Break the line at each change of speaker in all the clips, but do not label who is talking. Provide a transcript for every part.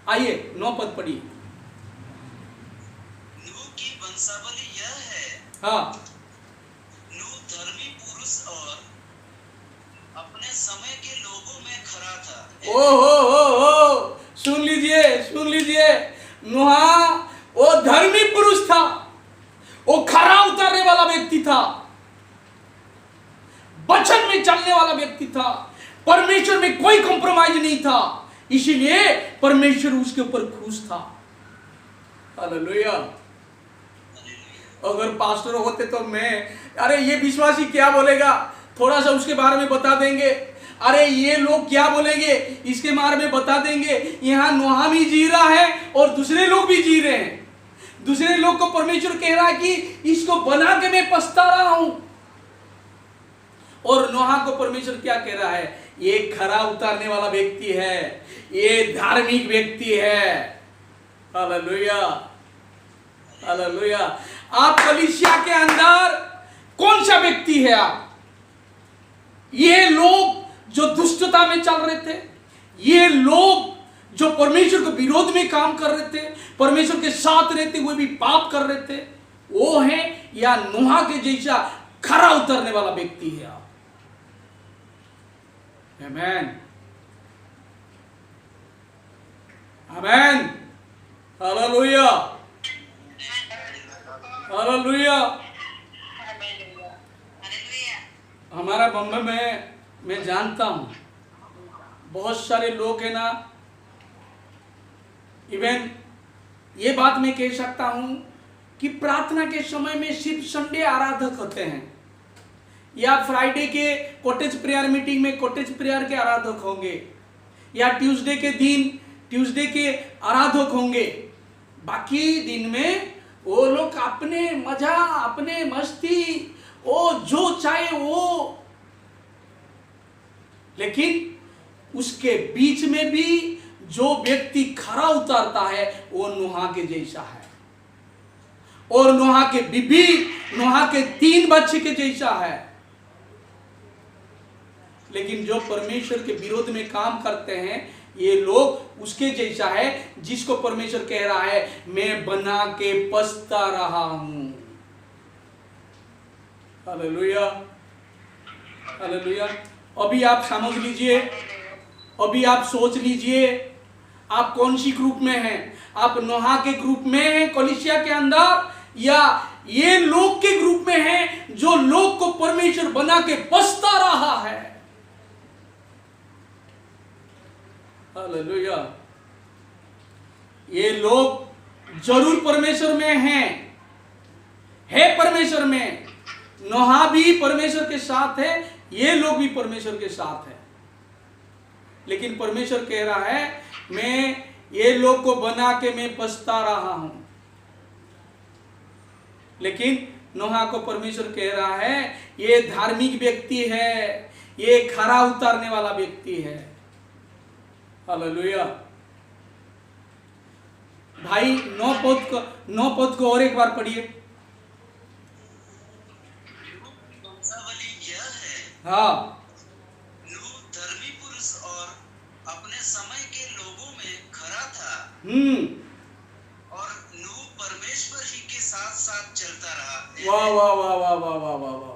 आइए 9 पद पढ़िए।
नूह की वंशावली यह है।
हाँ,
नूह धर्मी पुरुष और अपने समय के लोगों में खरा था।
ओ सुन लीजिए, सुन लीजिए। नूहा वो धर्मी पुरुष था, वो खरा उतारने वाला व्यक्ति था, वचन में चलने वाला व्यक्ति था, परमेश्वर में कोई कॉम्प्रोमाइज नहीं था, इसीलिए परमेश्वर उसके ऊपर खुश था। हालेलुया। अगर पास्टर होते तो मैं, अरे ये विश्वासी क्या बोलेगा, थोड़ा सा उसके बारे में बता देंगे, अरे ये लोग क्या बोलेंगे इसके बारे में बता देंगे। यहाँ नूह भी जी रहा है और दूसरे लोग भी जी रहे हैं। दूसरे लोग को परमेश्वर कह रहा है कि इसको बना के मैं पछता रहा हूं, और नूह को परमेश्वर क्या कह रहा है, ये खरा उतारने वाला व्यक्ति है, ये धार्मिक व्यक्ति है। Hallelujah, hallelujah. आप कलीसिया के अंदर कौन सा व्यक्ति है आप? ये लोग जो दुष्टता में चल रहे थे, ये लोग जो परमेश्वर के विरोध में काम कर रहे थे, परमेश्वर के साथ रहते हुए भी पाप कर रहे थे, वो है, या नूह के जैसा खरा उतरने वाला व्यक्ति है आप? आमेन, आमेन, हालेलुया, हालेलुया। हमारा बम्बई में मैं जानता हूं बहुत सारे लोग हैं ना, इवन ये बात मैं कह सकता हूं कि प्रार्थना के समय में सिर्फ संडे आराधक होते हैं, या फ्राइडे के कॉटेज प्रेयर मीटिंग में कॉटेज प्रेयर के आराधक होंगे, या ट्यूसडे के दिन ट्यूसडे के आराधक होंगे। बाकी दिन में वो लोग अपने मजा, अपने मस्ती, वो जो चाहे वो। लेकिन उसके बीच में भी जो व्यक्ति खरा उतारता है वो नूह के जैसा है, और नूह के बीबी, नूह के 3 बच्चे के जैसा है। लेकिन जो परमेश्वर के विरोध में काम करते हैं, ये लोग उसके जैसा है जिसको परमेश्वर कह रहा है मैं बना के पछता रहा हूं। Hallelujah, hallelujah. अभी आप समझ लीजिए, अभी आप सोच लीजिए आप कौन सी ग्रुप में हैं। आप नूह के ग्रुप में हैं कलीसिया के अंदर, या ये लोग के ग्रुप में हैं जो लोग को परमेश्वर बना के पछता रहा है। हालेलुया। ये लोग जरूर परमेश्वर में हैं, है परमेश्वर में। नूह भी परमेश्वर के साथ है, ये लोग भी परमेश्वर के साथ है। लेकिन परमेश्वर कह रहा है मैं ये लोग को बना के मैं पछता रहा हूं। लेकिन नूह को परमेश्वर कह रहा है ये धार्मिक व्यक्ति है, ये खरा उतारने वाला व्यक्ति है। हालेलुया। भाई 9 पद को और एक बार पढ़िए।
वंशावली यह है।
हाँ,
नूह धर्मी पुरुष और अपने समय के लोगों में खरा था। और नूह परमेश्वर ही के साथ साथ चलता रहा।
वाह वाह वाह वाह वाह वाह वाह वाह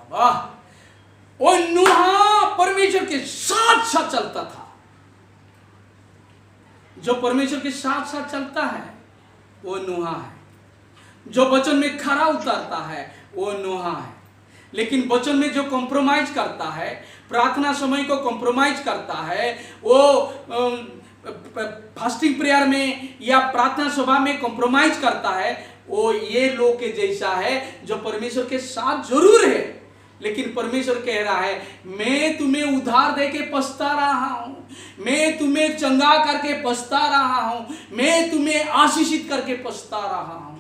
वाह वाह। और नूह परमेश्वर के साथ साथ चलता था। जो परमेश्वर के साथ साथ चलता है वो नूह है, जो वचन में खरा उतरता है वो नूह है। लेकिन वचन में जो कॉम्प्रोमाइज करता है, प्रार्थना समय को कॉम्प्रोमाइज करता है, वो फास्टिंग प्रेयर में या प्रार्थना सभा में कॉम्प्रोमाइज करता है, वो ये लोग के जैसा है जो परमेश्वर के साथ जरूर है, लेकिन परमेश्वर कह रहा है मैं तुम्हें उधार दे के पछता रहा हूं, मैं तुम्हें चंगा करके पछता रहा हूं, मैं तुम्हें आशीषित करके पछता रहा हूं,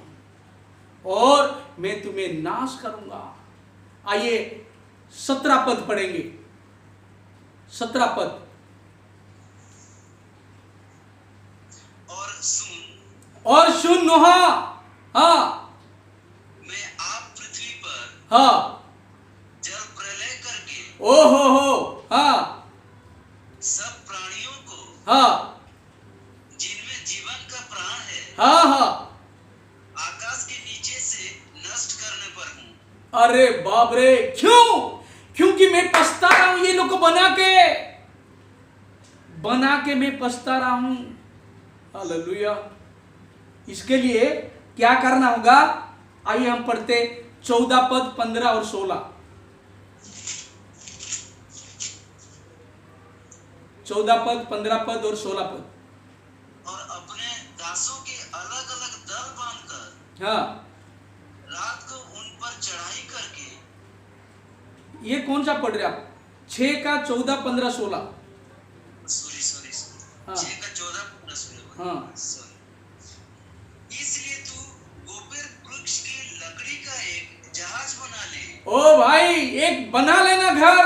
और मैं तुम्हें नाश करूंगा। आइए 17 पद पढ़ेंगे। 17 पद। और सुन नूह, हाँ,
मैं आप पृथ्वी पर
हाँ,
जल प्रलय करके
ओ हो, हाँ,
सब प्राणियों को
हाँ,
जिनमें
हाँ हाँ,
आकाश के नीचे से नष्ट करने पर हूँ।
अरे बाप रे, क्यों? क्योंकि मैं पछता रहा हूं, ये लोग को बना के मैं पछता रहा हूं। हालेलुया। इसके लिए क्या करना होगा? आइए हम पढ़ते 14 पद, 15 और 16। 14 पद, 15 पद और 16 पद।
और अपने दासों के अलग अलग दल बांधकर
हाँ,
रात को उन पर चढ़ाई करके।
ये कौन सा पढ़ रहे आप? 6 का 14, 15, 16।
सॉरी सॉरी
हाँ।
6 का 14 15 16।
हाँ।
सॉरी। इसलिए तू गोपेर वृक्ष की लकड़ी का एक जहाज बना ले।
ओ भाई, एक बना लेना घर,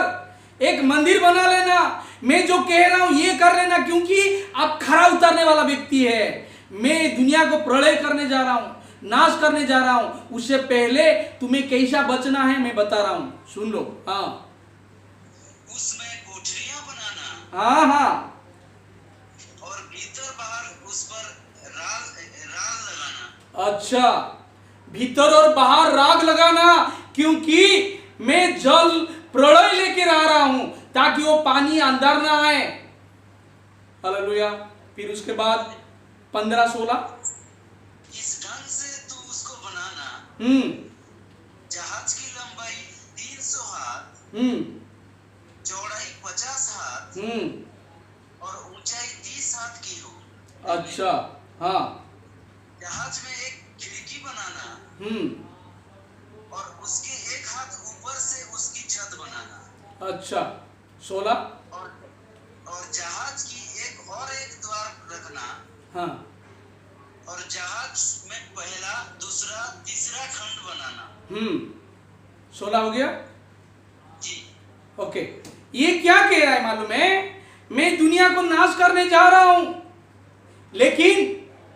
एक मंदिर बना लेना। मैं जो कह रहा हूं ये कर लेना, क्योंकि आप खरा उतारने वाला व्यक्ति है। मैं दुनिया को प्रलय करने जा रहा हूं, नाश करने जा रहा हूं। उससे पहले तुम्हें कैसा बचना है मैं बता रहा हूं, सुन लो। हाँ,
उसमें कोठरियां बनाना
हाँ हाँ,
और भीतर बाहर उस पर राल राल लगाना।
अच्छा, भीतर और बाहर राग लगाना, क्योंकि मैं जल प्रलय लेकर आ रहा हूं ताकि वो पानी अंदर ना आए। हालेलुया। फिर उसके बाद 15, 16।
इस ढंग से तू उसको बनाना। जहाज की लंबाई 300 हाथ, चौड़ाई 50 हाथ और ऊंचाई 30 हाथ की हो।
अच्छा, हाँ।
जहाज में एक खिड़की बनाना और उसके एक हाथ ऊपर से उसकी छत बनाना।
अच्छा, 16।
और जहाज की एक द्वार रखना।
हाँ,
और जहाज में पहला, दूसरा, तीसरा खंड बनाना।
16 हो गया
जी।
ओके। ये क्या कह रहा है मालूम है? मैं दुनिया को नाश करने जा रहा हूं, लेकिन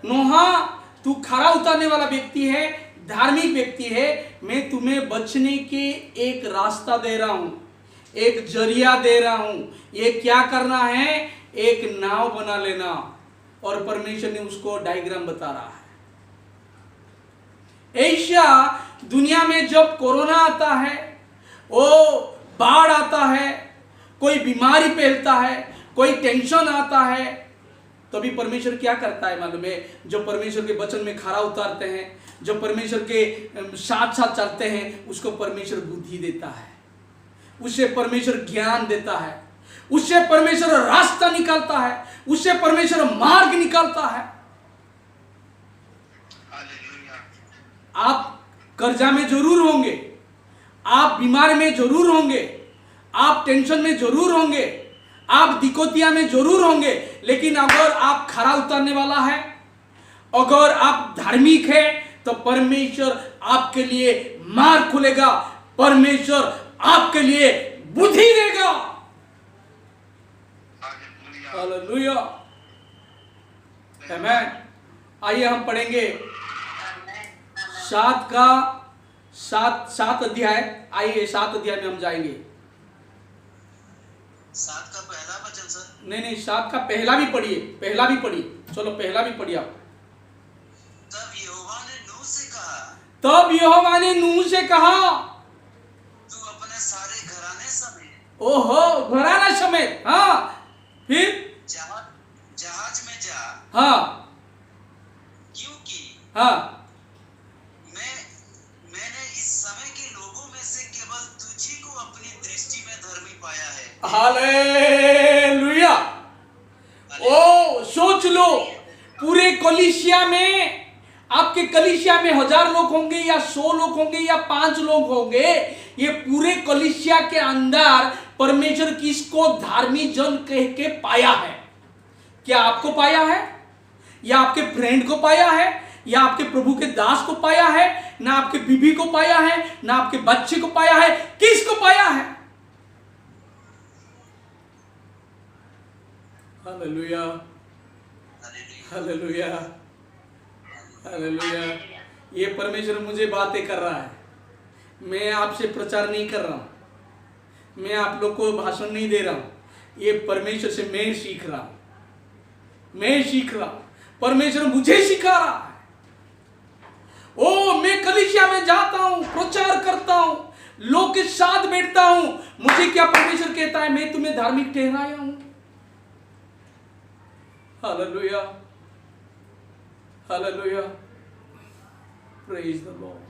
नोहा तू खरा उतारने वाला व्यक्ति है, धार्मिक व्यक्ति है। मैं तुम्हें बचने के एक रास्ता दे रहा हूं, एक जरिया दे रहा हूं। ये क्या करना है? एक नाव बना लेना। और परमेश्वर ने उसको डायग्राम बता रहा है। ऐसा दुनिया में जब कोरोना आता है, वो बाढ़ आता है, कोई बीमारी फैलता है, कोई टेंशन आता है, तभी परमेश्वर क्या करता है मालूम है? जो परमेश्वर के वचन में खरा उतारते हैं, जो परमेश्वर के साथ साथ चलते हैं, उसको परमेश्वर बुद्धि देता है, उससे परमेश्वर ज्ञान देता है, उससे परमेश्वर रास्ता निकालता है, उससे परमेश्वर मार्ग निकालता है। आप कर्जा में जरूर होंगे, आप बीमार में जरूर होंगे, आप टेंशन में जरूर होंगे, आप दिक्कतिया में जरूर होंगे, लेकिन अगर आप खरा उतारने वाला है, अगर आप धार्मिक है, तो परमेश्वर आपके लिए मार्ग खुलेगा, परमेश्वर आपके लिए बुद्धि देगा। हालेलुया, आमीन। आइए हम पढ़ेंगे 7 अध्याय। आइए 7 अध्याय में हम जाएंगे।
7 का पहला वचन सर।
नहीं, 7 का पहला भी पढ़िए, पहला भी पढ़िए। चलो पहला भी पढ़िए आप।
तब यहोवा ने नूह से कहा, तू अपने सारे घराने समेत,
ओहो, घराना समेत, हाँ, फिर
जहाज में जा।
हाँ,
क्योंकि
हाँ,
मैंने इस समय के लोगों में से केवल तुझी को अपनी दृष्टि में धर्मी पाया है।
हालेलुया। ओ सोच लो, पूरे कलीसिया में, आपके कलीसिया में 1000 लोग होंगे या 100 लोग होंगे या 5 लोग होंगे, ये पूरे कलीसिया के अंदर परमेश्वर किसको धार्मिक जन कह के पाया है? क्या आपको पाया है, या आपके फ्रेंड को पाया है, या आपके प्रभु के दास को पाया है? ना आपके बीबी को पाया है, ना आपके बच्चे को पाया है, किसको पाया है? Hallelujah, hallelujah, hallelujah. ये परमेश्वर मुझे बातें कर रहा है, मैं आपसे प्रचार नहीं कर रहा हूं, मैं आप लोग को भाषण नहीं दे रहा हूं। ये परमेश्वर से मैं सीख रहा हूं, परमेश्वर मुझे सिखा रहा है। ओ मैं कलीसिया में जाता हूं, प्रचार करता हूं, लोग के साथ बैठता हूं, मुझे क्या परमेश्वर कहता है, मैं तुम्हें धार्मिक ठहराया हूं। Hallelujah, hallelujah, praise the Lord.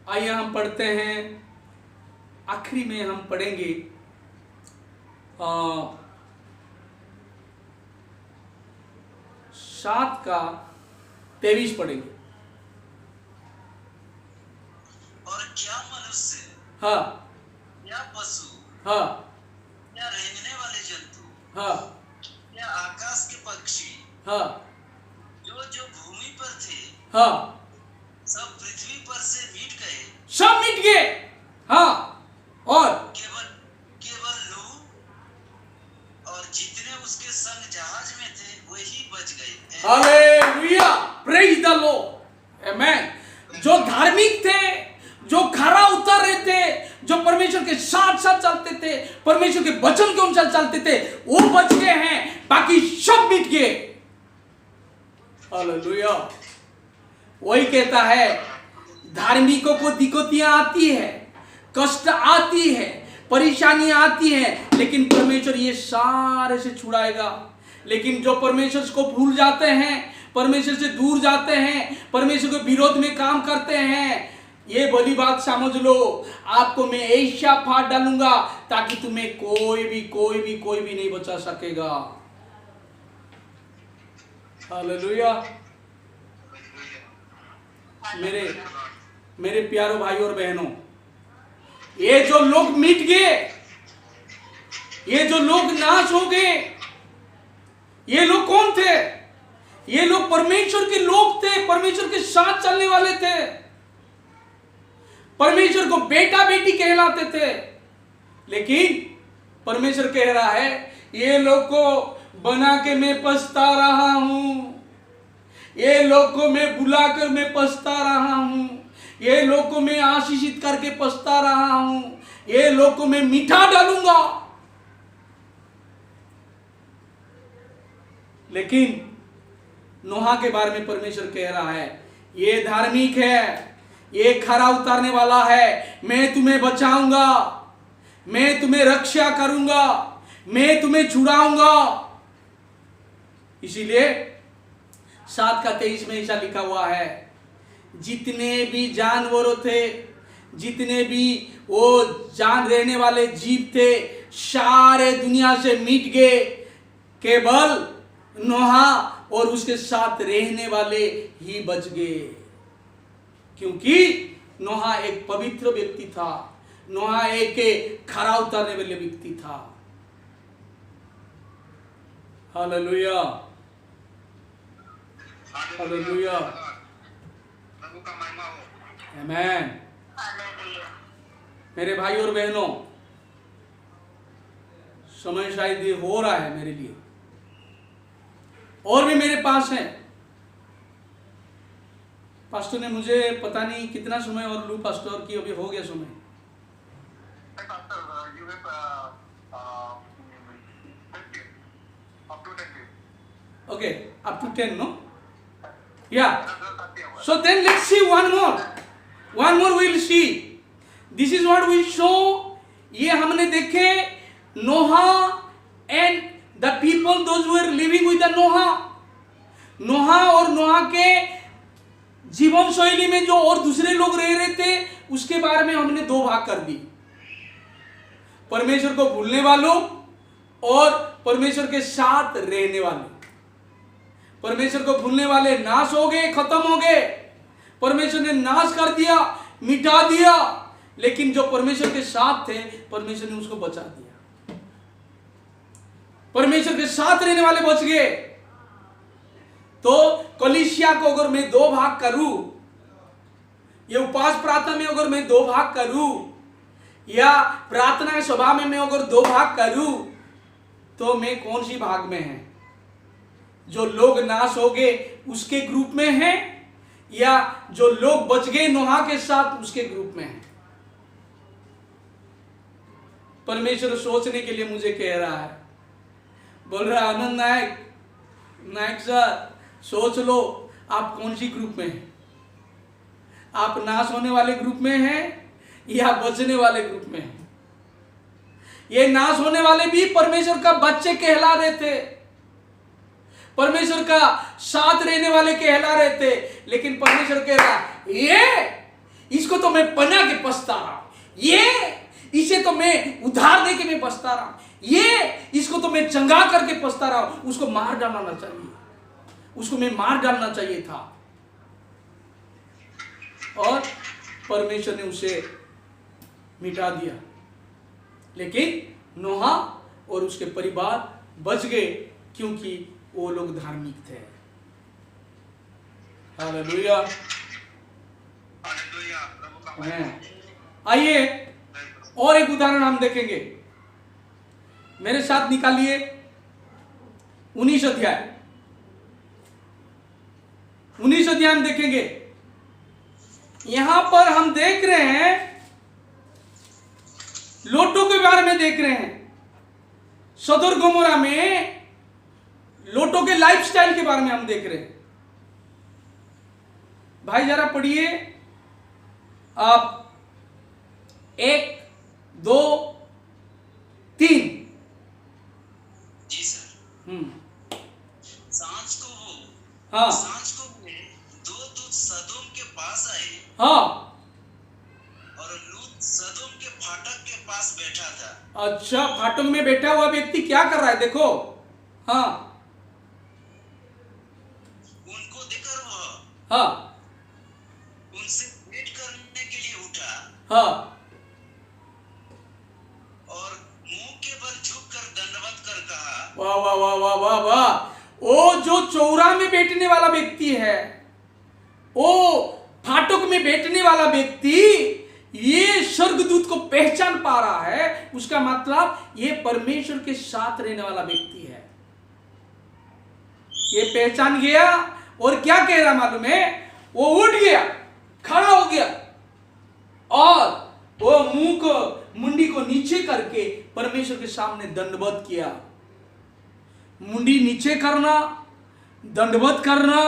आइए हम पढ़ते हैं, आखिरी में हम पढ़ेंगे 7 का 23 पढ़ेंगे।
और क्या मनुष्य,
हाँ,
या पशु,
हाँ,
या रेंगने वाले जंतु,
हाँ,
या आकाश के पक्षी,
हाँ,
जो जो भूमि पर थे,
हाँ,
सब पृथ्वी पर से मिट गए,
सब मिट गए। हाँ, और
केवल केवल नूह और जितने उसके संग जहाज में थे वही बच गए।
हालेलुया, प्रेज द लॉर्ड, आमेन। जो धार्मिक थे, जो खरा उतर रहे थे, जो परमेश्वर के साथ साथ चलते थे, परमेश्वर के वचन के अनुसार चलते थे, वो बच गए हैं, बाकी सब मिट गए। हालेलुया। वही कहता है, धार्मिकों को दिक्कतें आती है, कष्ट आती है, परेशानियां आती है, लेकिन परमेश्वर ये सारे से छुड़ाएगा। लेकिन जो परमेश्वर को भूल जाते हैं, परमेश्वर से दूर जाते हैं, परमेश्वर के विरोध में काम करते हैं, ये बड़ी बात समझ लो, आपको मैं ऐसा फाड़ डालूंगा ताकि तुम्हें कोई भी नहीं बचा सकेगा। हालेलुया। मेरे प्यारो भाइयों और बहनों, ये जो लोग मिट गए, ये जो लोग नाश हो गए, ये लोग कौन थे? ये लोग परमेश्वर के लोग थे, परमेश्वर के साथ चलने वाले थे, परमेश्वर को बेटा बेटी कहलाते थे। लेकिन परमेश्वर कह रहा है, ये लोग को बना के मैं पछता रहा हूं, ये लोग को मैं बुलाकर मैं पछता रहा हूं, ये लोग को मैं आशीषित करके पछता रहा हूं, ये लोग को मैं मिठा डालूंगा। लेकिन नोहा के बारे में परमेश्वर कह रहा है, ये धार्मिक है, ये खरा उतारने वाला है, मैं तुम्हें बचाऊंगा, मैं तुम्हें रक्षा करूंगा, मैं तुम्हें छुड़ाऊंगा। इसीलिए 7 का 23 में ऐसा लिखा हुआ है, जितने भी जानवरों थे, जितने भी वो जान रहने वाले जीव थे, सारे दुनिया से मिट गए, केवल नोहा और उसके साथ रहने वाले ही बच गए। क्योंकि नोहा एक पवित्र व्यक्ति था, नोहा एक खरा उतारने वाले व्यक्ति था। हालेलुया, हालेलुया, आमेन। मेरे भाई और बहनों, समय शायद ये हो रहा है मेरे लिए, और भी मेरे पास है। पास्टर ने मुझे पता नहीं कितना समय और लू पास्टर की, अभी हो गया समय। Okay, up to 10, no? Yeah, so then let's see one more we'll see. This is what we show. ये हमने देखे नोहा and the people those who were living with the नोहा और नोहा के जीवन शैली में जो और दूसरे लोग रह रहे थे, उसके बारे में हमने 2 भाग कर दी, परमेश्वर को भूलने वालों और परमेश्वर के साथ रहने वाले। परमेश्वर को भूलने वाले नाश हो गए, खत्म हो गए, परमेश्वर ने नाश कर दिया, मिटा दिया। लेकिन जो परमेश्वर के साथ थे, परमेश्वर ने उसको बचा दिया, परमेश्वर के साथ रहने वाले बच गए। तो कलीसिया को अगर मैं 2 भाग करूं, ये उपवास प्रार्थना में अगर मैं 2 भाग करूं, या प्रार्थना सभा में मैं अगर 2 भाग करूं, तो मैं कौन सी भाग में है? जो लोग नाश हो गए उसके ग्रुप में है, या जो लोग बच गए नोहा के साथ उसके ग्रुप में है? परमेश्वर सोचने के लिए मुझे कह रहा है, बोल रहा आनंद नायक सर, सोच लो, आप कौन सी ग्रुप में हैं? आप नाश होने वाले ग्रुप में हैं या बचने वाले ग्रुप में हैं? ये नाश होने वाले भी परमेश्वर का बच्चे कहला रहे थे, परमेश्वर का साथ रहने वाले कहला रहे थे, लेकिन परमेश्वर कह रहा ये इसको तो मैं बना के पछता रहा हूं, ये इसे तो मैं उधार दे के मैं पछता रहा हूं, ये इसको तो मैं चंगा करके पछता रहा हूं। उसको मार डालना चाहिए, उसको मैं मार डालना चाहिए था, और परमेश्वर ने उसे मिटा दिया। लेकिन नोहा और उसके परिवार बच गए क्योंकि वो लोग धार्मिक थे। हालेलुया,
हालेलुया, प्रभु का महिमा हो।
आइए और एक उदाहरण हम देखेंगे। मेरे साथ निकालिए 19 अध्याय, 19 अध्याय हम देखेंगे। यहां पर हम देख रहे हैं लोटों के बारे में देख रहे हैं। सदोम गोमोरा में लोटों के लाइफस्टाइल के बारे में हम देख रहे हैं। भाई जरा पढ़िए आप, 1 2 3।
जी सर। सांझ को वो
हाँ
सांझ को वो 2 दूत सदोम के पास आए,
हाँ,
और लूत सदोम के फाटक के पास बैठा था।
अच्छा, फाटक में बैठा हुआ व्यक्ति क्या कर रहा है? देखो, हाँ
उनको देखकर वह
हाँ
उनसे भेंट करने के लिए उठा,
हाँ,
और मुंह के बल झुककर दंडवत कर कहा।
वाह वाह वाह वाह वाह वाह। वो जो चौरा में बैठने वाला व्यक्ति है, वो फाटक में बैठने वाला व्यक्ति, ये स्वर्गदूत को पहचान पा रहा है। उसका मतलब ये परमेश्वर के साथ रहने वाला व्यक्ति है। ये पहचान गया और क्या कह रहा मालूम है? वो उठ गया, खड़ा हो गया, और वो मुंडी को नीचे करके परमेश्वर के सामने दंडवत किया। मुंडी नीचे करना, दंडवत करना,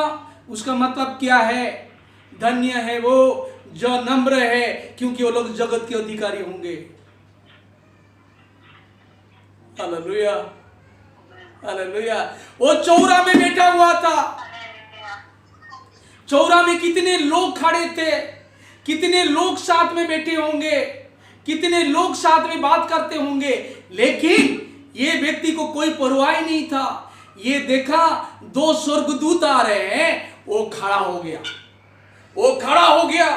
उसका मतलब क्या है? धन्य है वो जो नम्र है, क्योंकि वो लोग जगत के अधिकारी होंगे। Hallelujah, hallelujah. वो चौरा में बैठा हुआ था। चौरा में कितने लोग खड़े थे, कितने लोग साथ में बैठे होंगे, कितने लोग साथ में बात करते होंगे, लेकिन ये व्यक्ति को कोई परवाह नहीं था। ये देखा 2 स्वर्गदूत आ रहे हैं, वो खड़ा हो गया, वो खड़ा हो गया,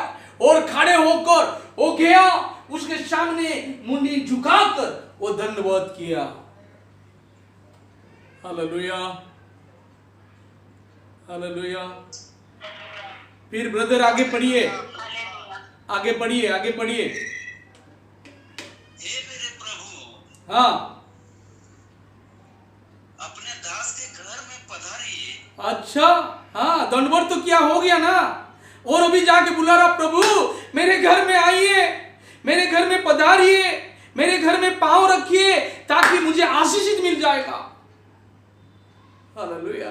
और खड़े होकर वो गया उसके सामने मुंडी झुकाकर वो दंडवत किया। Hallelujah, hallelujah. फिर ब्रदर आगे पढ़िए, आगे पढ़िए, आगे पढ़िए।
हे मेरे प्रभु,
हाँ,
अपने दास के घर में पधारिए।
अच्छा, हाँ, दंडवत तो क्या हो गया ना, और अभी जाके बुला रहा, प्रभु मेरे घर में आइए, मेरे घर में पधारिए, मेरे घर में पांव रखिए, ताकि मुझे आशीषित मिल जाएगा। हालेलुया।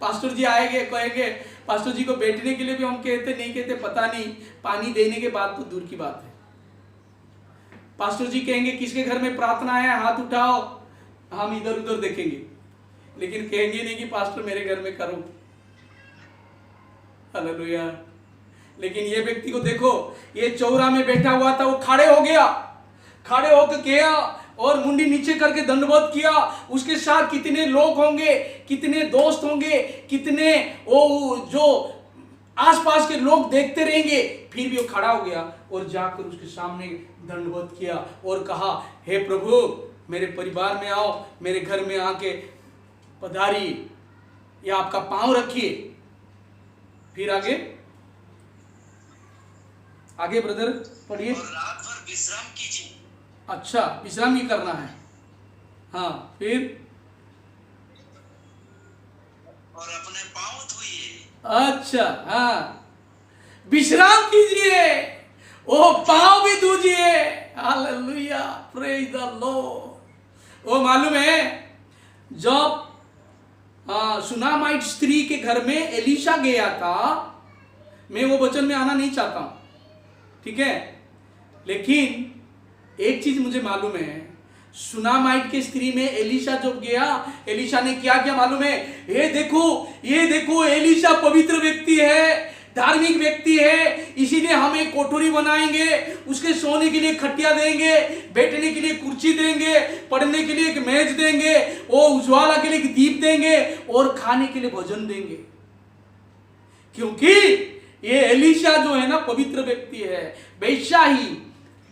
पास्टर जी आएंगे, कहेंगे, पास्टर जी को बैठने के लिए भी हम कहते नहीं कहते पता नहीं, पानी देने के बाद तो दूर की बात है। पास्टर जी कहेंगे किसके घर में प्रार्थना है, हाथ उठाओ, हम इधर उधर देखेंगे, लेकिन कहेंगे नहीं कि पास्टर मेरे घर में करो। हालेलुया। लेकिन ये व्यक्ति को देखो, ये चौरा में बैठा हुआ था, वो खड़े हो गया, खड़े होकर गया और मुंडी नीचे करके दंडवत किया। उसके साथ कितने लोग होंगे, कितने दोस्त होंगे, कितने वो जो आसपास के लोग देखते रहेंगे, फिर भी वो खड़ा हो गया और जाकर उसके सामने दंडवत किया और कहा, हे प्रभु मेरे परिवार में आओ, मेरे घर में आके पधारिए, या आपका पांव रखिए। फिर आगे, आगे ब्रदर पढ़िए।
और रात भर विश्राम कीजिए।
अच्छा, विश्राम ही करना है। हाँ, फिर
और अपने पांव धोइए।
अच्छा, हाँ, विश्राम कीजिए, वो पांव भी धोइए। Hallelujah, praise the Lord. वो मालूम है, जब सुनामाइट स्त्री के घर में एलीशा गया था। मैं वो वचन में आना नहीं चाहता हूं, ठीक है, लेकिन एक चीज मुझे मालूम है, सुनामाइट के स्त्री में एलीशा जब गया, एलीशा ने क्या किया मालूम है? ये देखो एलीशा पवित्र व्यक्ति है, धार्मिक व्यक्ति है, इसीलिए हम एक कोठरी बनाएंगे, उसके सोने के लिए खटिया देंगे, बैठने के लिए कुर्सी देंगे, पढ़ने के लिए एक मेज देंगे, और उज्ज्वला के लिए एक दीप देंगे, और खाने के लिए भोजन देंगे। क्योंकि ये एलीशा जो है ना पवित्र व्यक्ति है। वैसा ही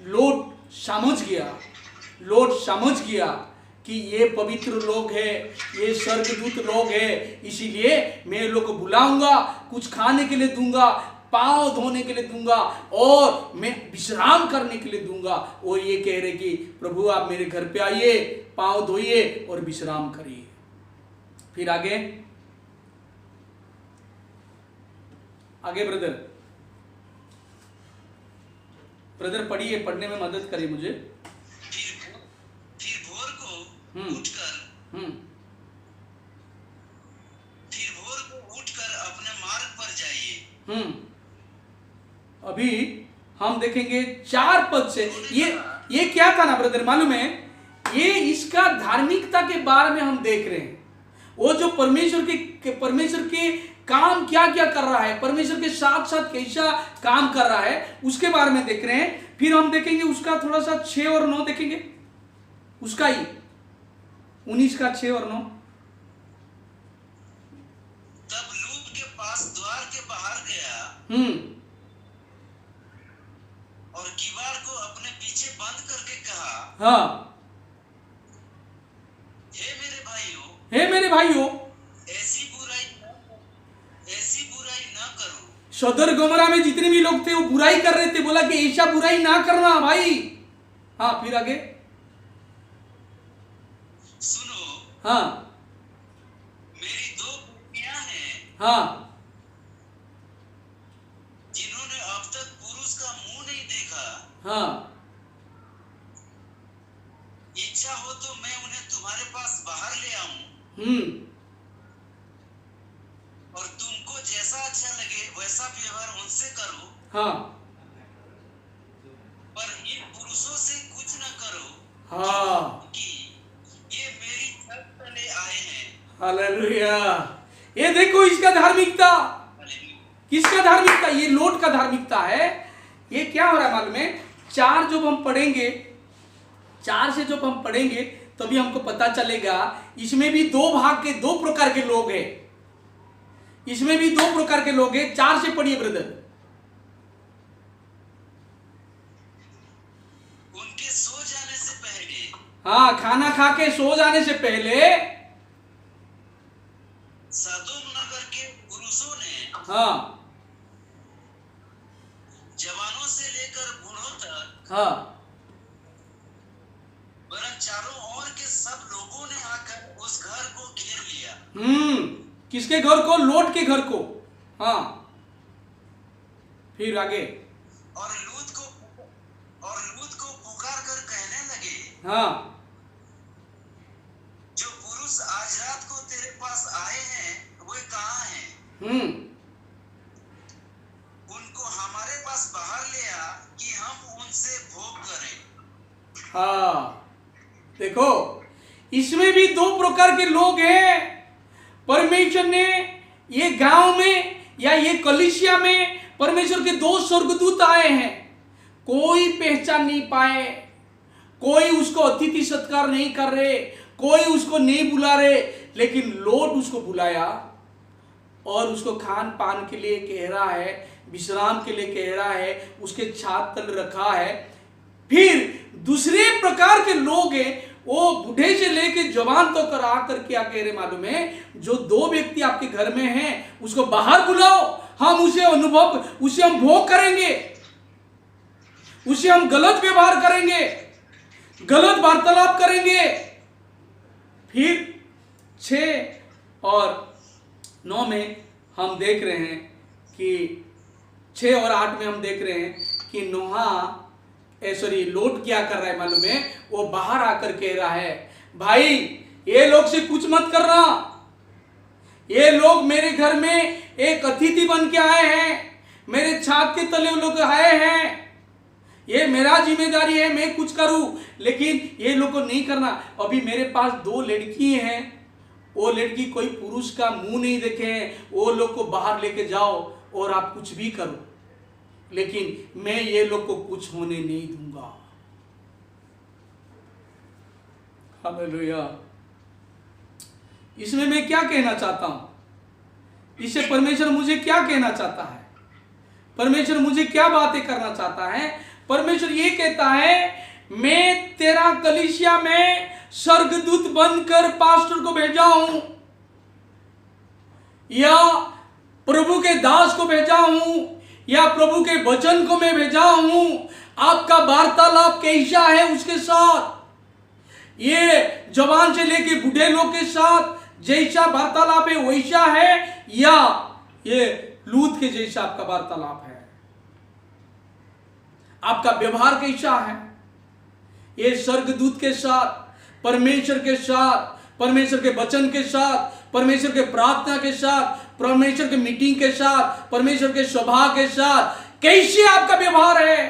लोट समझ गया कि ये पवित्र लोग है, ये स्वर्गदूत लोग है, इसीलिए मैं लोग को बुलाऊंगा, कुछ खाने के लिए दूंगा, पांव धोने के लिए दूंगा, और मैं विश्राम करने के लिए दूंगा। और ये कह रहे कि प्रभु आप मेरे घर पे आइए, पांव धोइए और विश्राम करिए। फिर आगे ब्रदर पढ़िए, पढ़ने में मदद करिए मुझे।
फिर भोर को उठकर अपने मार्ग पर जाइए।
अभी हम देखेंगे 4 पद से। ये क्या था ना ब्रदर मालूम है? ये इसका धार्मिकता के बारे में हम देख रहे हैं। वो जो परमेश्वर के काम क्या क्या कर रहा है, परमेश्वर के साथ साथ कैसा काम कर रहा है, उसके बारे में देख रहे हैं। फिर हम देखेंगे उसका थोड़ा सा 6 और 9 देखेंगे, उसका ही 19 का 6 और 9।
तब लूत के पास द्वार के बाहर गया और किवाड़ को अपने पीछे बंद करके कहा,
हाँ, हे मेरे भाइयों
ऐसी बुराई न करो।
सदर गमरा में जितने भी लोग थे वो बुराई कर रहे थे, बोला कि ऐसा बुराई ना करना भाई। हाँ, फिर आगे
सुनो,
हाँ,
मेरी 2 बेटियां हैं,
हाँ,
जिन्होंने अब तक पुरुष का मुंह नहीं देखा।
हाँ,
इच्छा हो तो मैं उन्हें तुम्हारे पास बाहर ले आऊं, और तुमको जैसा अच्छा लगे वैसा व्यवहार उनसे करो।
हाँ,
पर इन पुरुषों से कुछ न करो,
हाँ,
कि ये मेरी छत तले आए हैं।
हालेलुया। ये देखो इसका धार्मिकता, किसका धार्मिकता? ये लोट का धार्मिकता है। ये क्या हो रहा है मालूम है? 4 जब हम पढ़ेंगे, 4 से जब हम पढ़ेंगे तभी हमको पता चलेगा इसमें भी 2 प्रकार के लोग हैं। इसमें भी 2 प्रकार के लोग हैं। 4 से पढ़िए ब्रदर।
उनके सो जाने से पहले,
हाँ, खाना खा के सो जाने से पहले
सदोम नगर के पुरुषों ने,
हाँ,
जवानों से लेकर बूढ़ों तक,
हाँ,
वरन चारों ओर के सब लोगों ने आकर उस घर को घेर लिया।
किसके घर को? लोट के घर को। हाँ, फिर आगे,
और लूत को पुकार कर कहने लगे,
हाँ,
जो पुरुष आज रात को तेरे पास आए हैं वे कहाँ हैं? उनको हमारे पास बाहर ले आ कि हम उनसे भोग करें।
हाँ, देखो इसमें भी 2 प्रकार के लोग हैं। परमेश्वर ने ये गांव में या ये कलीसिया में परमेश्वर के 2 स्वर्गदूत आए हैं। कोई पहचान नहीं पाए, कोई उसको अतिथि सत्कार नहीं कर रहे, कोई उसको नहीं बुला रहे, लेकिन लोट उसको बुलाया और उसको खान पान के लिए कह रहा है, विश्राम के लिए कह रहा है, उसके छात तल रखा है। फिर दूसरे प्रकार के लोग हैं, वो बूढ़े से लेके जवान तक तो आकर क्या कह रहे मालूम है? जो 2 व्यक्ति आपके घर में हैं उसको बाहर बुलाओ, हम उसे हम भोग करेंगे, उसे हम गलत व्यवहार करेंगे, गलत वार्तालाप करेंगे। फिर 6 और 9 में हम देख रहे हैं कि 6 और 8 में हम देख रहे हैं कि लोट क्या कर रहा है मालूम है? वो बाहर आकर कह रहा है, भाई ये लोग से कुछ मत करना, ये लोग मेरे घर में एक अतिथि बन के आए हैं, मेरे छात के तले लोग आए हैं, ये मेरा जिम्मेदारी है मैं कुछ करूं, लेकिन ये लोग को नहीं करना। अभी मेरे पास 2 लड़की हैं, वो लड़की कोई पुरुष का मुंह नहीं देखे हैं, वो लोग को बाहर लेके जाओ और आप कुछ भी करो, लेकिन मैं ये लोग को कुछ होने नहीं दूंगा। हालेलुया। इसमें मैं क्या कहना चाहता हूं? इससे परमेश्वर मुझे क्या कहना चाहता है? परमेश्वर मुझे क्या बातें करना चाहता है? परमेश्वर ये कहता है, मैं तेरा कलीसिया में स्वर्गदूत बनकर पास्टर को भेजा हूं, या प्रभु के दास को भेजा हूं, या प्रभु के वचन को मैं भेजा हूं। आपका वार्तालाप कैसा है उसके साथ? ये जवान से लेके बूढ़े लोग के साथ जैसा वार्तालाप है वैसा है, या ये लूत के जैसा आपका वार्तालाप है? आपका व्यवहार कैसा है? ये स्वर्गदूत के साथ, परमेश्वर के साथ, परमेश्वर के वचन के साथ, परमेश्वर के प्रार्थना के साथ, परमेश्वर के मीटिंग के साथ, परमेश्वर के सभा के साथ कैसे आपका व्यवहार है?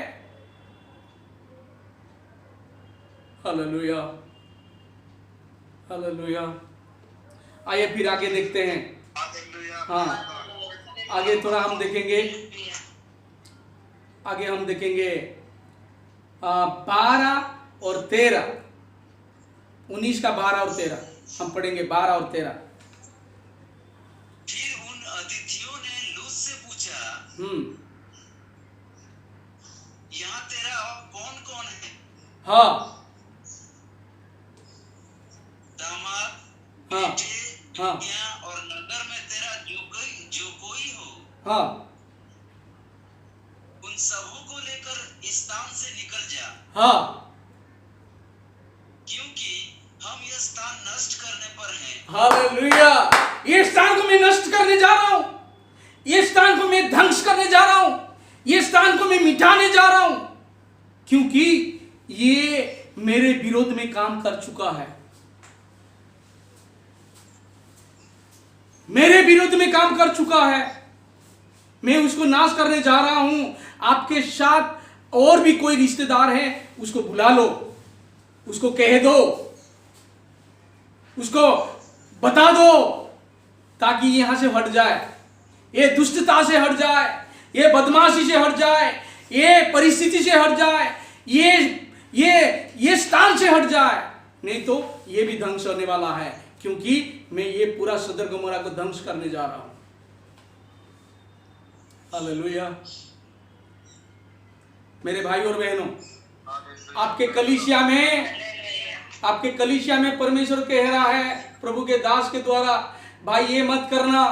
Hallelujah, hallelujah. आइए फिर आगे देखते हैं। हाँ, आगे थोड़ा हम देखेंगे, आगे हम देखेंगे 12 और 13, 19 का 12 और 13 हम पढ़ेंगे। 12 और 13।
फिर उन अतिथियों ने लूत से पूछा, यहाँ तेरा कौन कौन है?
हाँ,
दामाद,
हाँ,
बेटे,
हाँ,
बेटियां और नगर में तेरा जो कोई हो,
हाँ,
उन सबों को लेकर इस स्थान से निकल जा,
हाँ,
क्योंकि हम यह स्थान नष्ट करने पर हैं।
हालेलुया। ये स्थान को मैं नष्ट करने जा रहा हूं, ये स्थान को मैं ध्वंस करने जा रहा हूं, ये स्थान को मैं मिटाने जा रहा हूं, क्योंकि ये मेरे विरोध में काम कर चुका है, मेरे विरोध में काम कर चुका है। मैं उसको नाश करने जा रहा हूं। आपके साथ और भी कोई रिश्तेदार है, उसको बुला लो, उसको कह दो, उसको बता दो, ताकि यहां से हट जाए, ये दुष्टता से हट जाए, ये बदमाशी से हट जाए, ये परिस्थिति से हट जाए, ये स्थान से हट जाए। नहीं तो ये भी ध्वंस होने वाला है, क्योंकि मैं ये पूरा सदर गमोरा को ध्वंस करने जा रहा हूं। हालेलुया। मेरे भाई और बहनों, आपके कलीसिया में परमेश्वर कह रहा है प्रभु के दास के द्वारा, भाई ये मत करना,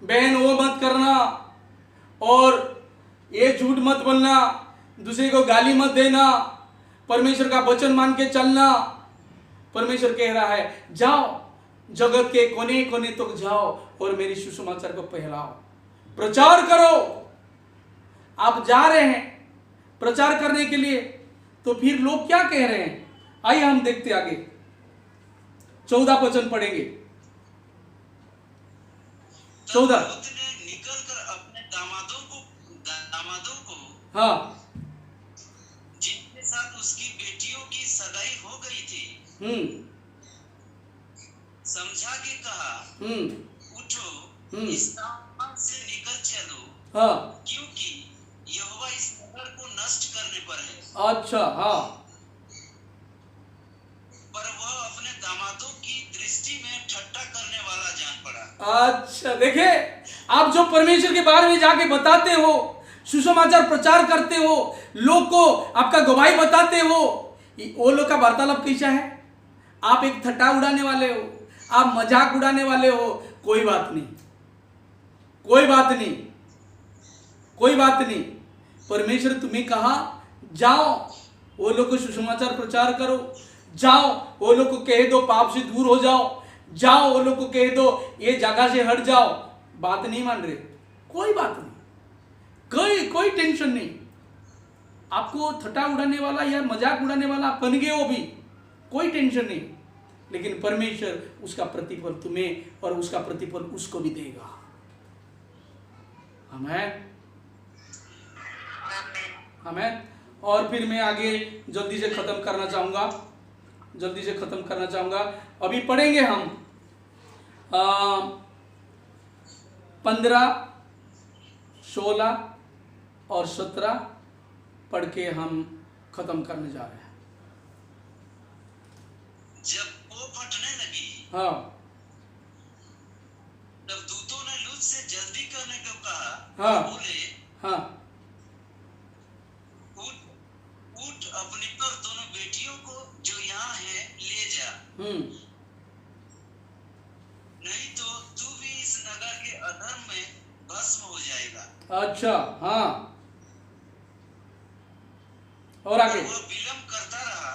बहन वो मत करना, और ये झूठ मत बोलना, दूसरे को गाली मत देना, परमेश्वर का वचन मान के चलना। परमेश्वर कह रहा है, जाओ जगत के कोने कोने तक जाओ और मेरी सुसमाचार को फैलाओ, प्रचार करो। आप जा रहे हैं प्रचार करने के लिए, तो फिर लोग क्या कह रहे हैं? आइए हम देखते आगे, 14 वचन पढ़ेंगे। 14।
लूत ने निकलकर अपने दामादों को,
हाँ,
जिनके साथ उसकी बेटियों की सगाई हो गई थी, समझा के कहा, उठो, इस स्थान से निकल चलो,
हाँ,
क्योंकि यहोवा इस नगर को नष्ट करने पर है।
अच्छा, हाँ,
पर वह अपने दामादों की दृष्टि में ठट्ठा करने वाला जान पड़ा।
अच्छा, देखे, आप जो परमेश्वर के बारे में जाके बताते हो, सुसमाचार प्रचार करते हो, लोग को आपका गवाही बताते हो, वो लोग का वार्तालाप कैसा है? आप एक ठट्ठा उड़ाने वाले हो, आप मजाक उड़ाने वाले हो। कोई बात नहीं, कोई बात नहीं, कोई बात नहीं। परमेश्वर तुम्हें कहा, जाओ वो लोग को सुसमाचार प्रचार करो, जाओ वो लोग को कह दो पाप से दूर हो जाओ, जाओ वो लोग को कह दो ये जगह से हट जाओ। बात नहीं मान रहे, कोई बात नहीं, कोई टेंशन नहीं। आपको ठट्ठा उड़ाने वाला या मजाक उड़ाने वाला बन गए हो भी, कोई टेंशन नहीं। लेकिन परमेश्वर उसका प्रतिफल तुम्हें और उसका प्रतिफल उसको भी देगा। आमेन, आमेन। और फिर मैं आगे जल्दी से खत्म करना चाहूंगा। अभी पढ़ेंगे हम 15, 16 और 17 पढ़ के हम खत्म करने जा रहे हैं।
जब वो फटने लगी,
हाँ,
तब दूतों ने लूत से जल्दी करने को कहा।
हाँ,
बोले,
हाँ,
उठ अपनी पर दोनों बेटियों को जो यहाँ है ले जा, नहीं तो तू भी इस नगर के अधर्म में भस्म हो जाएगा।
अच्छा, हाँ, और आगे?
वह विलंब करता रहा।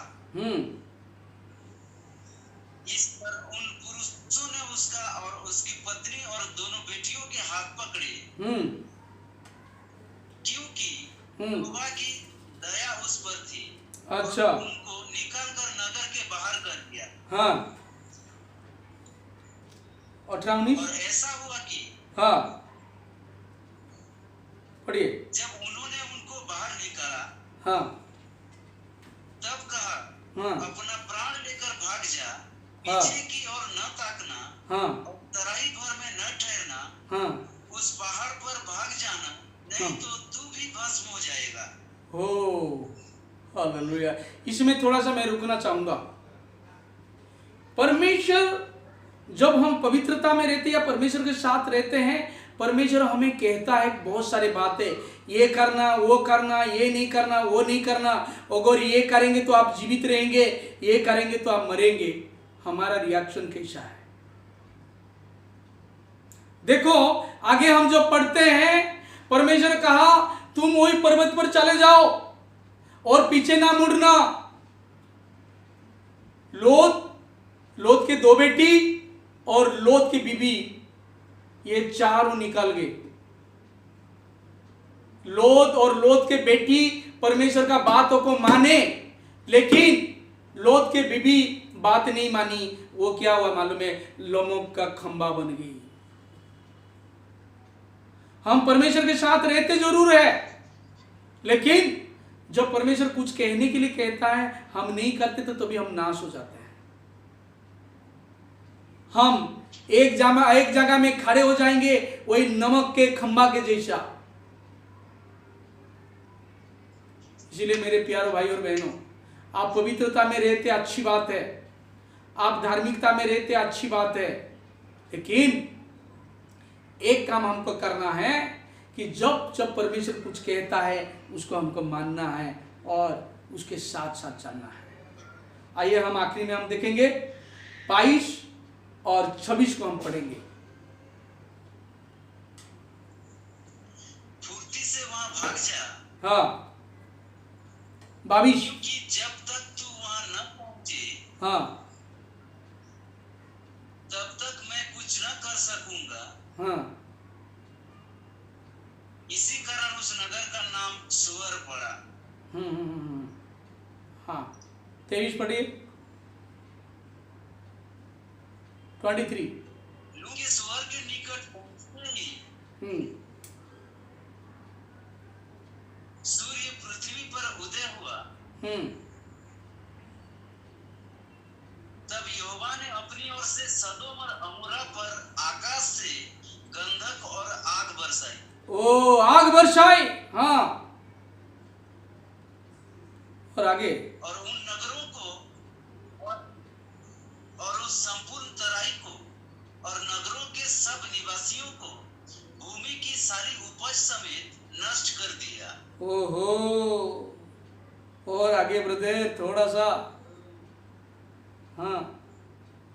इस पर उन पुरुषों ने उसका और उसकी पत्नी और दोनों बेटियों के हाथ पकड़े, क्योंकि यहोवा की दया उस पर थी।
अच्छा,
और उनको निकालकर नगर के बाहर कर दिया।
हाँ, 18-19।
और ऐसा हुआ कि
हाँ, पढ़िए।
जब उन्होंने उनको बाहर निकाला,
हाँ,
तब कहा,
हाँ,
अपना प्राण लेकर भाग जा,
हाँ,
पीछे की ओर न ताकना,
हाँ,
और तराई भर में न ठहरना,
हाँ,
उस पहाड़ पर भाग जाना, नहीं तो तू भी भस्म हो जाएगा।
हो, हालेलुया। इसमें थोड़ा सा मैं रुकना चाहूंगा। परमेश्वर, जब हम पवित्रता में रहते हैं या परमेश्वर के साथ रहते हैं, परमेश्वर हमें कहता है बहुत सारी बातें, ये करना, वो करना, ये नहीं करना, वो नहीं करना, अगर ये करेंगे तो आप जीवित रहेंगे, ये करेंगे तो आप मरेंगे। हमारा रिएक्शन कैसा है? देखो आगे हम जो पढ़ते हैं, परमेश्वर कहा तुम वही पर्वत पर चले जाओ और पीछे ना मुड़ना। लोत के 2 बेटी और लोत की बीबी, ये चारों निकल गए। लोत और लोत के बेटी परमेश्वर का बातों को माने, लेकिन लोत के बीबी बात नहीं मानी। वो क्या हुआ मालूम है? लोमोक का खंबा बन गई। हम परमेश्वर के साथ रहते जरूर है, लेकिन जब परमेश्वर कुछ कहने के लिए कहता है, हम नहीं करते तो तभी हम नाश हो जाते हैं। हम एक जगह में खड़े हो जाएंगे, वही नमक के खंबा के जैसा। इसलिए मेरे प्यारे भाई और बहनों, आप पवित्रता में रहते अच्छी बात है, आप धार्मिकता में रहते अच्छी बात है, लेकिन एक काम हमको करना है कि जब जब परमेश्वर कुछ कहता है उसको हमको मानना है और उसके साथ साथ चलना है। आइए हम आखिरी में हम देखेंगे 22 और 26 को हम पढ़ेंगे।
फुर्ती से वहां भाग जा।
हाँ, 22।
क्योंकि जब तक तू वहां न पहुंचे,
हाँ,
तब तक मैं कुछ न कर सकूंगा।
हाँ,
इसी कारण उस नगर का नाम सुअर पड़ा।
हाँ, 23 पढ़िए। 23।
लूत के सुअर के निकट पहुंचते ही सूर्य पृथ्वी पर उदय हुआ। तब यहोवा ने अपनी ओर से सदोम और अमोरा पर आकाश से गंधक और आग बरसाई।
ओ, आग बरसाई। हाँ, और आगे?
और उन नगरों को और उस संपूर्ण तराई को और नगरों के सब निवासियों को भूमि की सारी उपज समेत नष्ट कर दिया।
ओहो, और आगे ब्रदर थोड़ा सा। हाँ,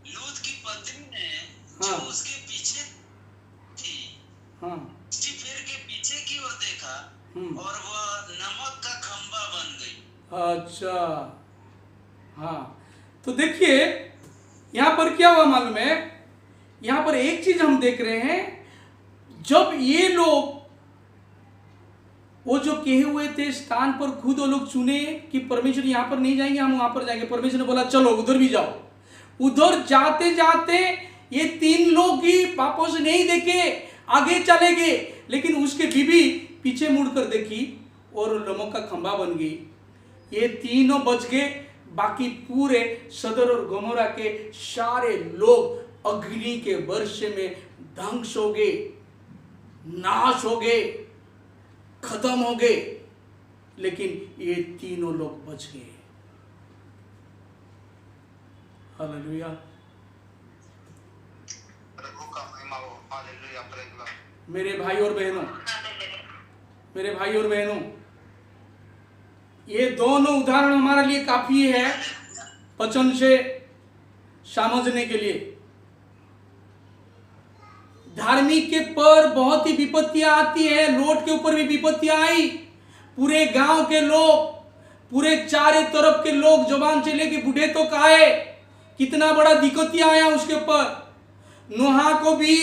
लूत की पत्नी ने
हाँ,
जो उसके पीछे थी,
हाँ,
फेर के पीछे की ओर देखा और वह नमक का खंबा बन गई।
अच्छा, हाँ, तो देखिए यहां पर क्या हुआ मालूम है? यहां पर एक चीज हम देख रहे हैं, जब ये लोग वो जो कहे हुए थे स्थान पर खुद वो लोग चुने कि परमेश्वर यहां पर नहीं जाएंगे, हम वहां पर जाएंगे। परमेश्वर ने बोला चलो उधर भी जाओ। उधर जाते जाते ये 3 लोग ही वापस नहीं देखे, आगे चले गए, लेकिन उसके बीवी पीछे मुड़कर देखी और नमक का खंभा बन गई। ये तीनों बच गए, बाकी पूरे सदर और गमोरा के सारे लोग अग्नि के वर्षे में ध्वंस हो गए, नाश हो गए, खत्म हो गए, लेकिन ये तीनों लोग बच गए। हालेलुया।
प्रभु का महिमा हो। Hallelujah, praise the Lord.
मेरे भाई और बहनों, मेरे भाई और बहनों, ये दोनों उदाहरण हमारे लिए काफी है वचन से समझने के लिए। धार्मिक के पर बहुत ही विपत्तियां आती है। लोट के ऊपर भी विपत्तियां आई। पूरे गांव के लोग, पूरे चारों तरफ के लोग, जवान से लेके बूढ़े तक आए। कितना बड़ा दिक्कतियां आया उसके ऊपर। नोहा को भी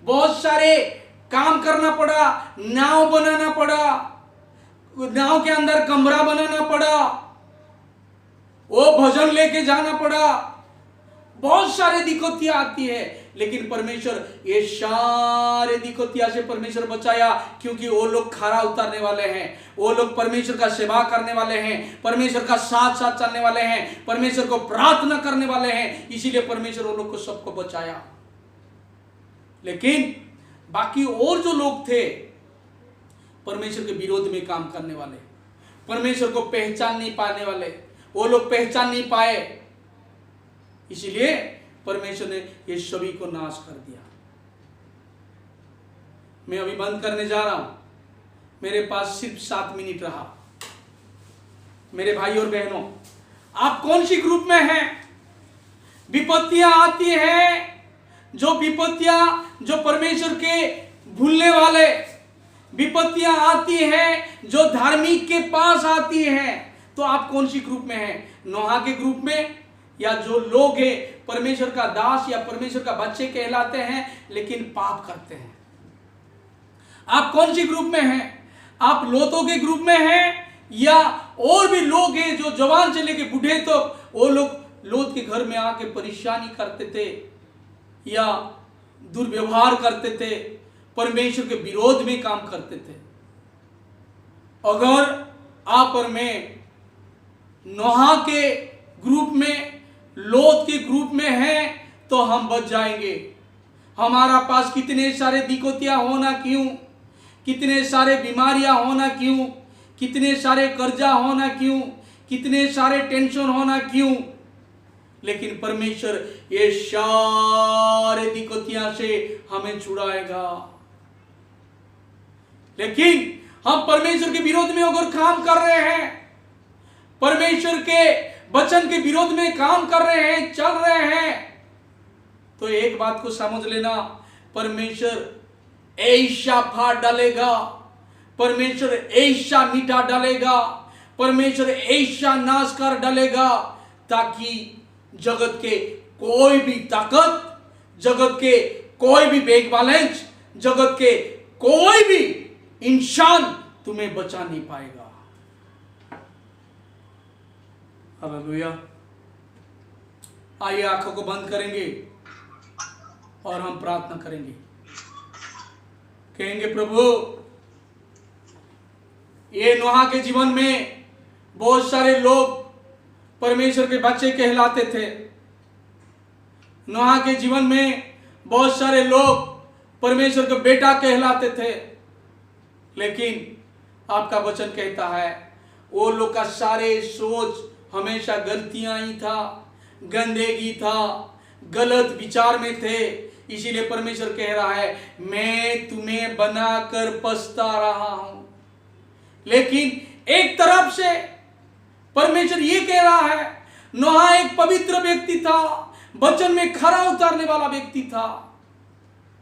बहुत सारे काम करना पड़ा, नाव बनाना पड़ा, नाव के अंदर कमरा बनाना पड़ा, वो भजन लेके जाना पड़ा। बहुत सारे दिक्कतियां आती है, लेकिन परमेश्वर ये सारे दिक्कतियां से परमेश्वर बचाया, क्योंकि वो लोग खरा उतारने वाले हैं, वो लोग परमेश्वर का सेवा करने वाले हैं, परमेश्वर का साथ साथ चलने वाले हैं, परमेश्वर को प्रार्थना करने वाले हैं। इसीलिए परमेश्वर वो लोग को सबको बचाया। लेकिन बाकी और जो लोग थे परमेश्वर के विरोध में काम करने वाले, परमेश्वर को पहचान नहीं पाने वाले, वो लोग पहचान नहीं पाए, इसलिए परमेश्वर ने ये सभी को नाश कर दिया। मैं अभी बंद करने जा रहा हूं, मेरे पास सिर्फ 7 मिनट रहा। मेरे भाई और बहनों, आप कौन सी ग्रुप में हैं? विपत्तियां आती हैं, जो विपत्तियां जो परमेश्वर के भूलने वाले, विपत्तियां आती हैं जो धार्मिक के पास आती हैं, तो आप कौन सी ग्रुप में हैं? नोहा के ग्रुप में, या जो लोग हैं परमेश्वर का दास या परमेश्वर का बच्चे कहलाते हैं लेकिन पाप करते हैं? आप कौन सी ग्रुप में हैं? आप लोतों के ग्रुप में हैं, या और भी लोग हैं जो जवान से लेके बूढ़े तो वो लोग लोत के घर में आके परेशानी करते थे या दुर्व्यवहार करते थे, परमेश्वर के विरोध में काम करते थे? अगर आप और मैं नोहा के ग्रुप में, लोत के ग्रुप में हैं, तो हम बच जाएंगे। हमारा पास कितने सारे दिक्कतियां होना क्यों, कितने सारे बीमारियां होना क्यों, कितने सारे कर्जा होना क्यों, कितने सारे टेंशन होना क्यों, लेकिन परमेश्वर ये सारे दिक्कतियां से हमें छुड़ाएगा। लेकिन हम परमेश्वर के विरोध में अगर काम कर रहे हैं, परमेश्वर के वचन के विरोध में काम कर रहे हैं, चल रहे हैं, तो एक बात को समझ लेना, परमेश्वर ऐसा फाड़ डालेगा, परमेश्वर ऐसा मिटा डालेगा, परमेश्वर ऐसा नाश कर डालेगा, ताकि जगत के कोई भी ताकत, जगत के कोई भी बैंक बैलेंस, जगत के कोई भी इंसान तुम्हें बचा नहीं पाएगा। हालेलुया। आइए आंखों को बंद करेंगे और हम प्रार्थना करेंगे। कहेंगे, प्रभु, ये नोहा के जीवन में बहुत सारे लोग परमेश्वर के बच्चे कहलाते थे। नोहा के जीवन में बहुत सारे लोग परमेश्वर का बेटा कहलाते थे, लेकिन आपका वचन कहता है वो लोग का सारे सोच हमेशा गलतियां ही था, गंदगी था, गलत विचार में थे। इसीलिए परमेश्वर कह रहा है, मैं तुम्हें बनाकर पछता रहा हूं। लेकिन एक तरफ से परमेश्वर ये कह रहा है, नोहा एक पवित्र व्यक्ति था, वचन में खरा उतारने वाला व्यक्ति था,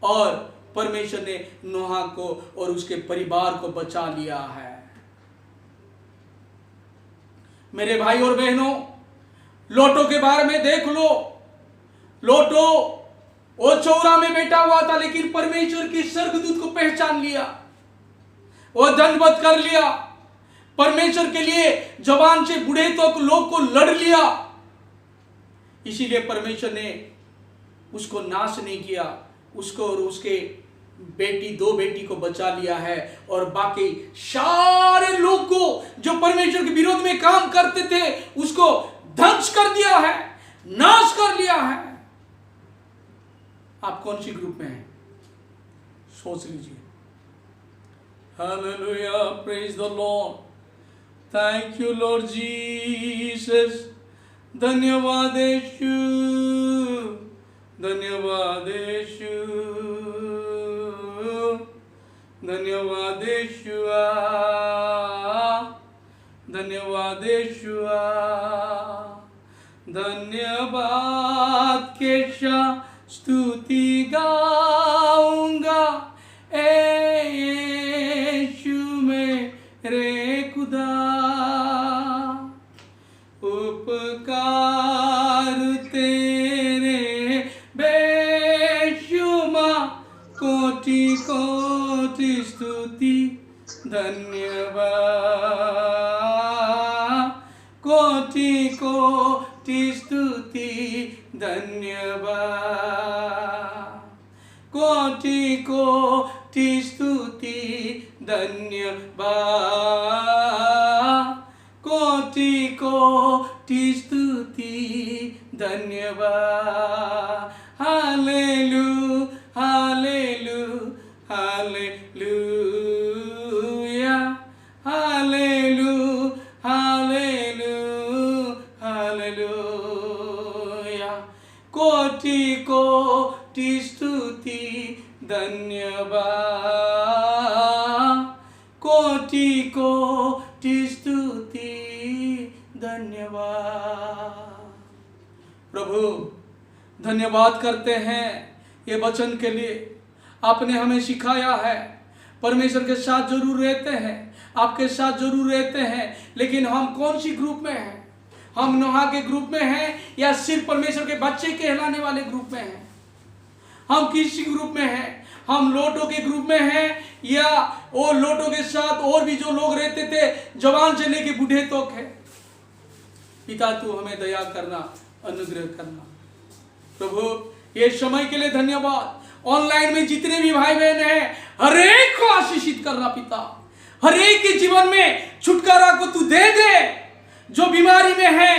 और परमेश्वर ने नोहा को और उसके परिवार को बचा लिया है। मेरे भाई और बहनों, लोटो के बारे में देख लो। लोटो वो चौरा में बैठा हुआ था, लेकिन परमेश्वर के स्वर्गदूत को पहचान लिया, वो दंडवत कर लिया, परमेश्वर के लिए जवान से बूढ़े तक लोग को लड़ लिया। इसीलिए परमेश्वर ने उसको नाश नहीं किया, उसको और उसके दो बेटी को बचा लिया है, और बाकी सारे लोग को जो परमेश्वर के विरोध में काम करते थे उसको ध्वंस कर दिया है, नाश कर लिया है। आप कौन सी ग्रुप में हैं, सोच लीजिए। Hallelujah, praise the Lord, thank you Lord Jesus. धन्यवाद यीशु, धन्यवाद यीशु, धन्यवाद यीशुआ, धन्यवाद यीशुआ, धन्यवाद के साथ स्तुति गाऊंगा यीशु मेरे खुदा। उपकार तेरे बेशुमार, कोटि कोटि स्तुति धन्यवाद, कोटि कोटि स्तुति धन्यवाद, कोटि कोटि स्तुति धन्यवाद, कोटि कोटि स्तुति धन्यवाद। Hallelujah, hallelujah, hallelujah, hallelujah, hallelujah, hallelujah, कोटि कोटि स्तुति धन्यवाद, कोटि कोटि स्तुति धन्यवाद। प्रभु धन्यवाद करते हैं ये वचन के लिए, आपने हमें सिखाया है परमेश्वर के साथ जरूर रहते हैं, आपके साथ जरूर रहते हैं, लेकिन हम कौन सी ग्रुप में हैं? हम नोहा के ग्रुप में हैं या सिर्फ परमेश्वर के बच्चे कहलाने वाले ग्रुप में हैं? हम किसी ग्रुप में हैं? हम लोटों के ग्रुप में हैं या वो लोटों के साथ और भी जो लोग रहते थे जवान से लेके बूढ़े तक है? पिता तू हमें दया करना, अनुग्रह करना। प्रभु ये समय के लिए धन्यवाद। ऑनलाइन में जितने भी भाई बहन हैं हर एक को आशीषित करना पिता, हर एक के जीवन में छुटकारा को तू दे दे, जो बीमारी में है